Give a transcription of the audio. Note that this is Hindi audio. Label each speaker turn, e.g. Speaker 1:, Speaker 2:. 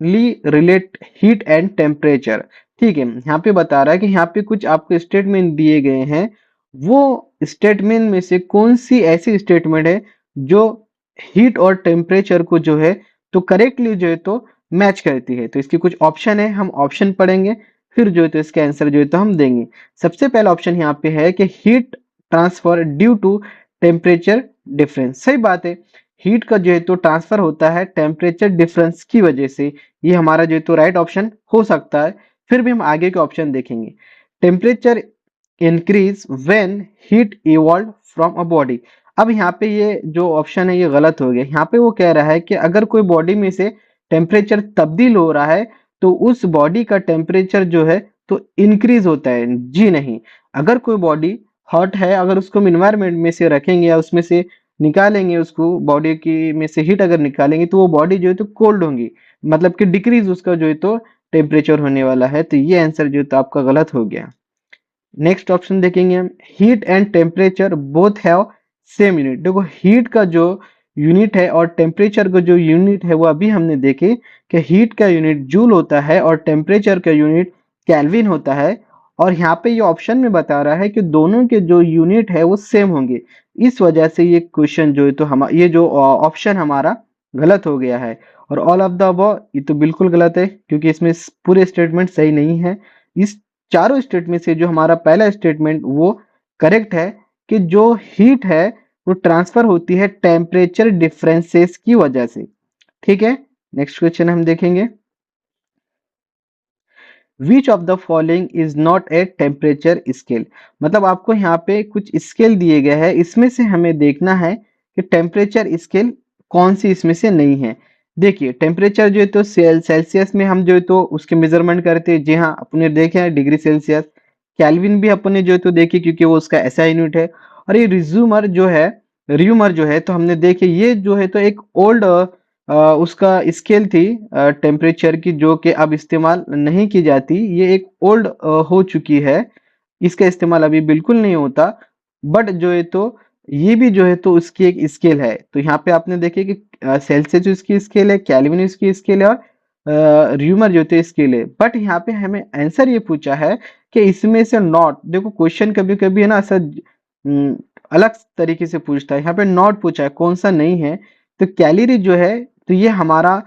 Speaker 1: Directly relate heat and temperature. ठीक है, यहाँ पे बता रहा है कि यहाँ पे कुछ आपको स्टेटमेंट दिए गए हैं, वो स्टेटमेंट में से कौन सी ऐसी स्टेटमेंट है जो हीट और टेम्परेचर को जो है तो करेक्टली जो है तो मैच करती है। तो इसके कुछ ऑप्शन है, हम ऑप्शन पढ़ेंगे, फिर जो है तो इसका आंसर जो है तो हम देंगे। सबसे पहला ऑप्शन यहाँ पे है कि heat transfer due to temperature difference. सही बात है, हीट का जो है तो ट्रांसफर होता है टेम्परेचर डिफरेंस की वजह से। ये हमारा जो है तो राइट ऑप्शन हो सकता है। फिर भी हम आगे के ऑप्शन देखेंगे। Temperature increase when heat evolve from a body. अब यहाँ पे ये जो ऑप्शन है ये गलत हो गया। यहाँ पे वो कह रहा है कि अगर कोई बॉडी में से टेम्परेचर तब्दील हो रहा है तो उस बॉडी का टेम्परेचर जो है तो इंक्रीज होता है। जी नहीं, अगर कोई बॉडी हॉट है, अगर उसको हम इन्वायरमेंट में से रखेंगे या उसमें से निकालेंगे, उसको बॉडी की में से हीट अगर निकालेंगे तो वो बॉडी जो है तो कोल्ड होंगी, मतलब कि डिक्रीज उसका जो है तो टेम्परेचर होने वाला है। तो ये आंसर जो है तो आपका गलत हो गया। नेक्स्ट ऑप्शन देखेंगे हम, heat and temperature both have same unit. देखो हीट का जो यूनिट है और टेम्परेचर का जो यूनिट है वो अभी हमने देखे कि हीट का यूनिट जूल होता है और टेम्परेचर का यूनिट केल्विन होता है। और यहाँ पे ये ऑप्शन में बता रहा है कि दोनों के जो यूनिट है वो सेम होंगे। इस वजह से ये क्वेश्चन जो है तो हम ये जो ऑप्शन हमारा गलत हो गया है। और ऑल ऑफ द अबव ये तो बिल्कुल गलत है, क्योंकि इसमें पूरे स्टेटमेंट सही नहीं है। इस चारों स्टेटमेंट से जो हमारा पहला स्टेटमेंट वो करेक्ट है कि जो हीट है वो ट्रांसफर होती है टेम्परेचर डिफरेंसेस की वजह से। ठीक है, नेक्स्ट क्वेश्चन हम देखेंगे। Which of the following is not a temperature scale. मतलब आपको यहाँ पे कुछ स्केल दिए गए हैं, इसमें से हमें देखना है कि टेम्परेचर स्केल कौन सी इसमें से नहीं है। देखिए टेम्परेचर जो है तो सेल्सियस में हम जो है तो उसके मेजरमेंट करते हैं। जी हाँ, अपने देखे हैं डिग्री सेल्सियस। केल्विन भी अपने जो है तो देखे, क्योंकि वो उसका ऐसा यूनिट है। और ये रिज्यूमर जो है तो हमने देखे, ये जो है तो एक ओल्ड उसका स्केल थी टेम्परेचर की, जो कि अब इस्तेमाल नहीं की जाती। ये एक ओल्ड हो चुकी है, इसका इस्तेमाल अभी बिल्कुल नहीं होता। बट जो है तो ये भी जो है तो उसकी एक स्केल है। तो यहाँ पे आपने देखे कि सेल्सियस उसकी स्केल है, केल्विन उसकी स्केल है, और र्यूमर जो थे स्केल है। बट यहाँ पे हमें आंसर ये पूछा है कि इसमें से नॉट, देखो क्वेश्चन कभी कभी है ना ऐसा अलग तरीके से पूछता है। यहाँ पे नॉट पूछा है, कौन सा नहीं है। तो कैलोरी जो है तो ये हमारा